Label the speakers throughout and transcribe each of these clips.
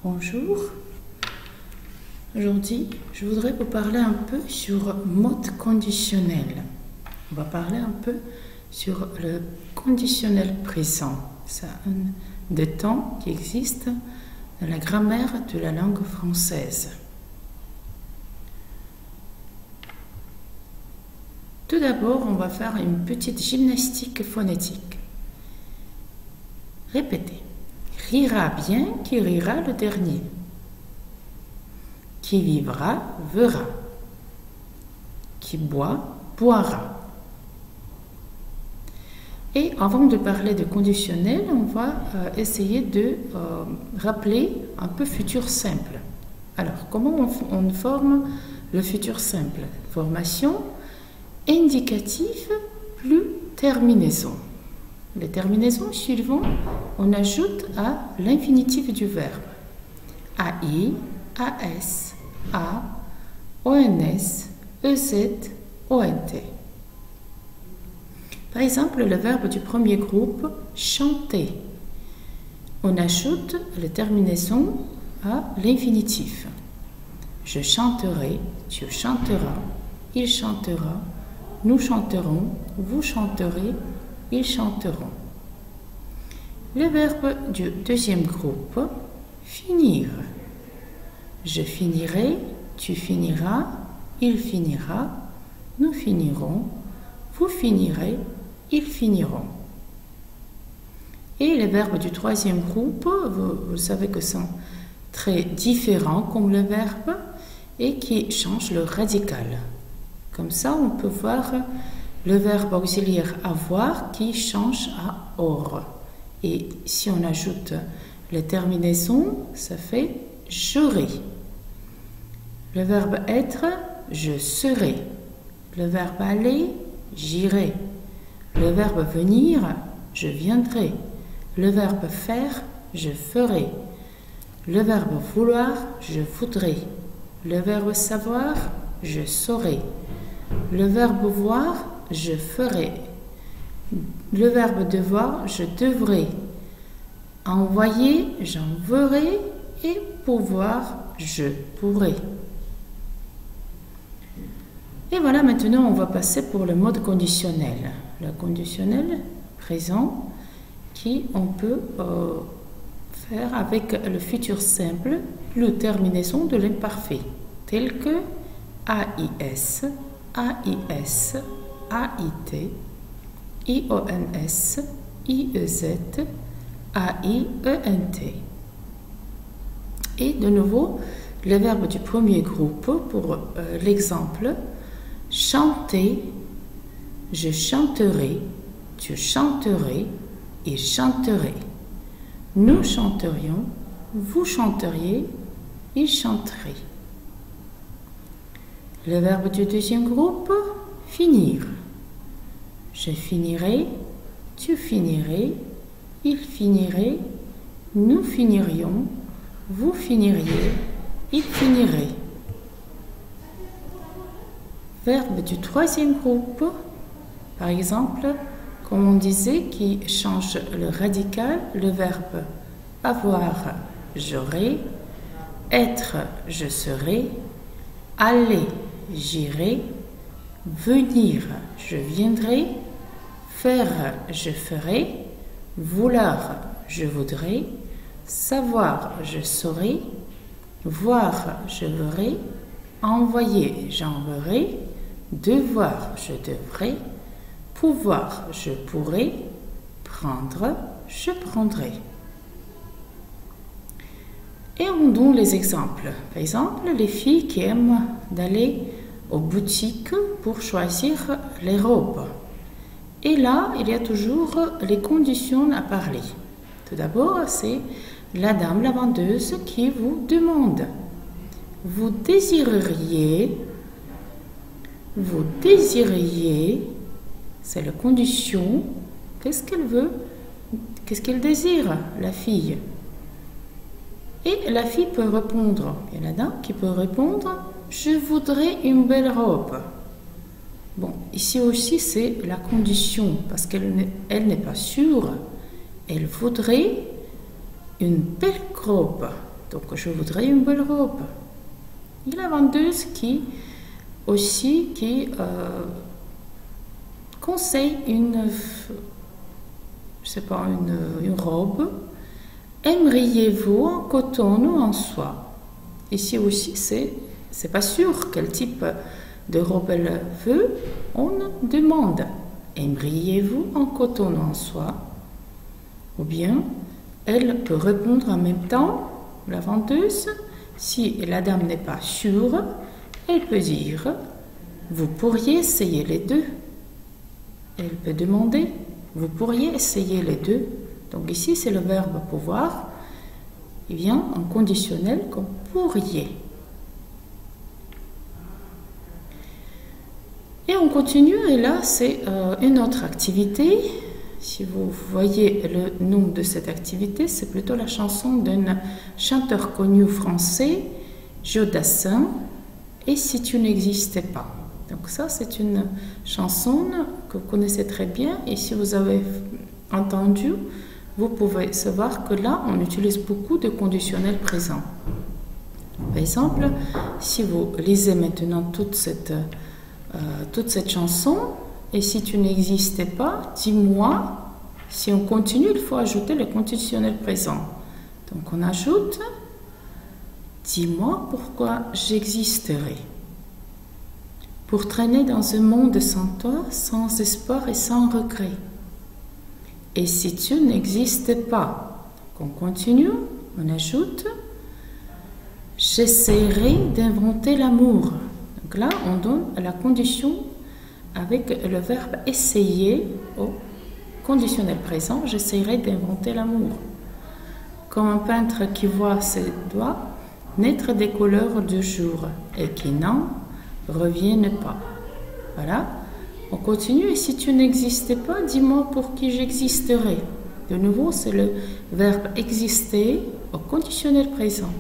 Speaker 1: Bonjour, aujourd'hui je voudrais vous parler un peu sur mode conditionnel. On va parler un peu sur le conditionnel présent. C'est un des temps qui existe dans la grammaire de la langue française. Tout d'abord, on va faire une petite gymnastique phonétique. Répétez. Rira bien qui rira le dernier. Qui vivra, verra. Qui boit, boira. Et avant de parler de conditionnel, on va essayer de rappeler un peu futur simple. Alors, comment on forme le futur simple? Formation, indicatif plus terminaison. Les terminaisons suivantes, on ajoute à l'infinitif du verbe. AI, AS, A, ONS, EZ, ONT. Par exemple, le verbe du premier groupe, chanter. On ajoute les terminaisons à l'infinitif. Je chanterai, tu chanteras, il chantera, nous chanterons, vous chanterez, ils chanteront. Le verbe du deuxième groupe, finir. Je finirai, tu finiras, il finira, nous finirons, vous finirez, ils finiront. Et les verbes du troisième groupe, vous savez que sont très différents comme le verbe et qui changent le radical. Comme ça, on peut voir le verbe auxiliaire avoir qui change à or. Et si on ajoute les terminaisons, ça fait j'aurai. Le verbe être, je serai. Le verbe aller, j'irai. Le verbe venir, je viendrai. Le verbe faire, je ferai. Le verbe vouloir, je voudrai. Le verbe savoir, je saurai. Le verbe voir, je ferai. Le verbe devoir, je devrai. Envoyer, j'enverrai. Et pouvoir, je pourrai. Et voilà, maintenant on va passer pour le mode conditionnel. Le conditionnel présent qui on peut faire avec le futur simple, plus terminaison de l'imparfait, tel que AIS, AIS, AIT, IONS, IEZ, AIENT. Et de nouveau, le verbe du premier groupe pour l'exemple, chanter, je chanterai, tu chanterais, il chanterait. Nous chanterions, vous chanteriez, il chanterait. Le verbe du deuxième groupe, finir. Je finirai, tu finirais, il finirait, nous finirions, vous finiriez, il finirait. Verbe du troisième groupe, par exemple, comme on disait, qui change le radical, le verbe avoir, j'aurai, être, je serai, aller, j'irai, venir, je viendrai, faire, je ferai, vouloir, je voudrais, savoir, je saurai, voir, je verrai, envoyer, j'enverrai, devoir, je devrai, pouvoir, je pourrai, prendre, je prendrai. Et on donne les exemples. Par exemple, les filles qui aiment d'aller aux boutiques pour choisir les robes. Et là, il y a toujours les conditions à parler. Tout d'abord, c'est la dame, la vendeuse, qui vous demande. Vous désireriez, c'est la condition. Qu'est-ce qu'elle veut? Qu'est-ce qu'elle désire, la fille? Et la fille peut répondre, il y a la dame qui peut répondre, je voudrais une belle robe. Bon, ici aussi c'est la condition, parce qu'elle n'est pas sûre. Elle voudrait une belle robe. Donc, je voudrais une belle robe. Et la vendeuse qui conseille une robe. Aimeriez-vous en coton ou en soie? Ici aussi, c'est pas sûr quel type de robe elle veut. On demande, aimeriez-vous en coton ou en soie? Ou bien, elle peut répondre en même temps, la vendeuse. Si la dame n'est pas sûre, elle peut dire, vous pourriez essayer les deux. Elle peut demander, vous pourriez essayer les deux. Donc ici, c'est le verbe pouvoir. Il vient en conditionnel comme pourriez. Et on continue, et là, c'est une autre activité. Si vous voyez le nom de cette activité, c'est plutôt la chanson d'un chanteur connu français, Joe Dassin, « Et si tu n'existais pas ». Donc ça, c'est une chanson que vous connaissez très bien, et si vous avez entendu, vous pouvez savoir que là, on utilise beaucoup de conditionnels présents. Par exemple, si vous lisez maintenant toute cette chanson, et si tu n'existais pas, dis-moi. Si on continue, il faut ajouter le conditionnel présent. Donc on ajoute, dis-moi pourquoi j'existerais. Pour traîner dans un monde sans toi, sans espoir et sans regret. Et si tu n'existais pas, donc on continue, on ajoute, j'essaierai d'inventer l'amour. Donc là, on donne la condition avec le verbe essayer au conditionnel présent, j'essaierai d'inventer l'amour. Comme un peintre qui voit ses doigts naître des couleurs du jour et qui n'en reviennent pas. Voilà. On continue. Et si tu n'existais pas, dis-moi pour qui j'existerais. De nouveau, c'est le verbe exister au conditionnel présent.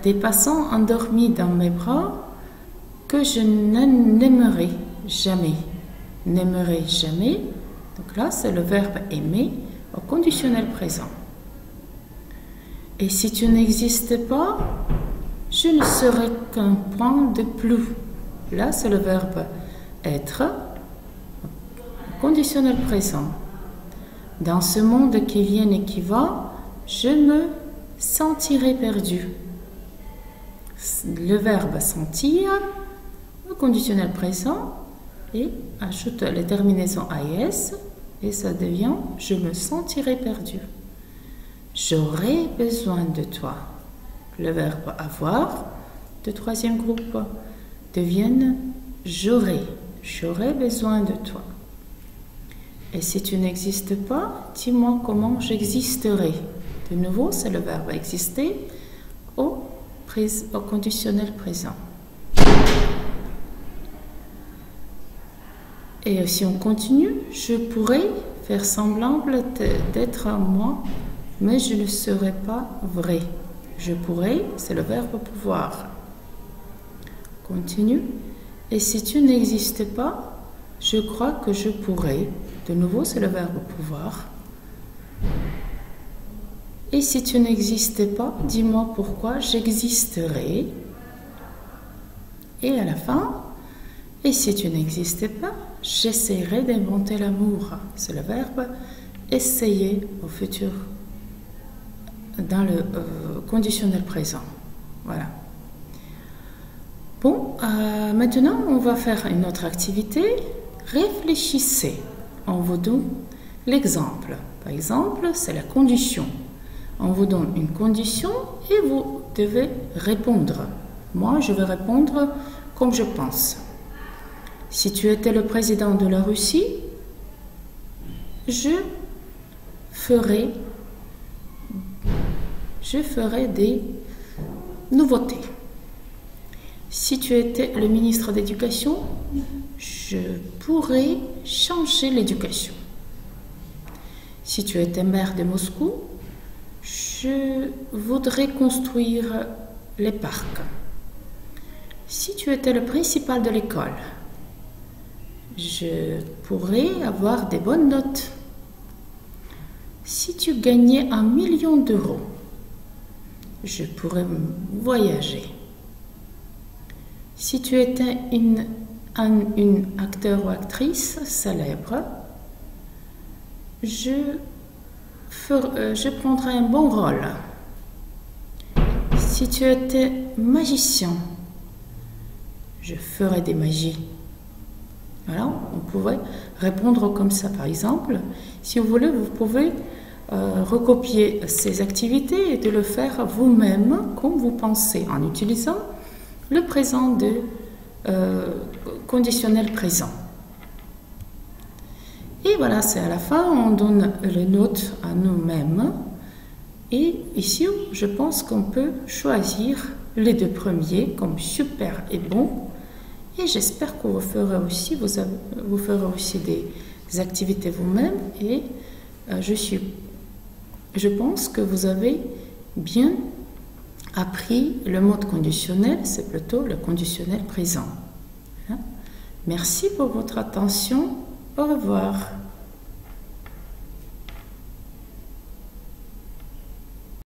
Speaker 1: Des passants endormis dans mes bras que je n'aimerais jamais. N'aimerais jamais. Donc là, c'est le verbe aimer au conditionnel présent. Et si tu n'existais pas, je ne serais qu'un point de plus. Là, c'est le verbe être au conditionnel présent. Dans ce monde qui vient et qui va, je me sentirais perdu. Le verbe sentir, le conditionnel présent, et ajoute les terminaisons AS, et ça devient je me sentirais perdu. J'aurais besoin de toi. Le verbe avoir, de troisième groupe, deviennent j'aurais besoin de toi. Et si tu n'existes pas, dis-moi comment j'existerai. De nouveau, c'est le verbe exister au conditionnel présent. Et si on continue, je pourrais faire semblant d'être moi, mais je ne serai pas vrai. Je pourrais, c'est le verbe pouvoir. Continue. Et si tu n'existais pas, je crois que je pourrais. De nouveau, c'est le verbe pouvoir. Et si tu n'existais pas, dis-moi pourquoi j'existerais. Et à la fin, et si tu n'existais pas, j'essaierai d'inventer l'amour. C'est le verbe essayer au futur, dans le conditionnel présent. Voilà. Bon, maintenant, on va faire une autre activité. Réfléchissez. On vous donne l'exemple. Par exemple, c'est la condition. On vous donne une condition et vous devez répondre. Moi, je vais répondre comme je pense. Si tu étais le président de la Russie, je ferais des nouveautés. Si tu étais le ministre d'Éducation, je pourrais changer l'éducation. Si tu étais maire de Moscou, je voudrais construire les parcs. Si tu étais le principal de l'école, je pourrais avoir des bonnes notes. Si tu gagnais 1 million d'euros, je pourrais voyager. Si tu étais une acteur ou actrice célèbre, je prendrais un bon rôle. Si tu étais magicien, je ferais des magies. Voilà, on pourrait répondre comme ça. Par exemple, si vous voulez, vous pouvez recopier ces activités et de le faire vous-même comme vous pensez, en utilisant le présent de conditionnel présent. Et voilà, c'est à la fin, on donne les notes à nous-mêmes. Et ici, je pense qu'on peut choisir les deux premiers comme super et bon. Et j'espère que vous ferez aussi des activités vous-même. Et je pense que vous avez bien appris le mode conditionnel, c'est plutôt le conditionnel présent. Merci pour votre attention. Au revoir.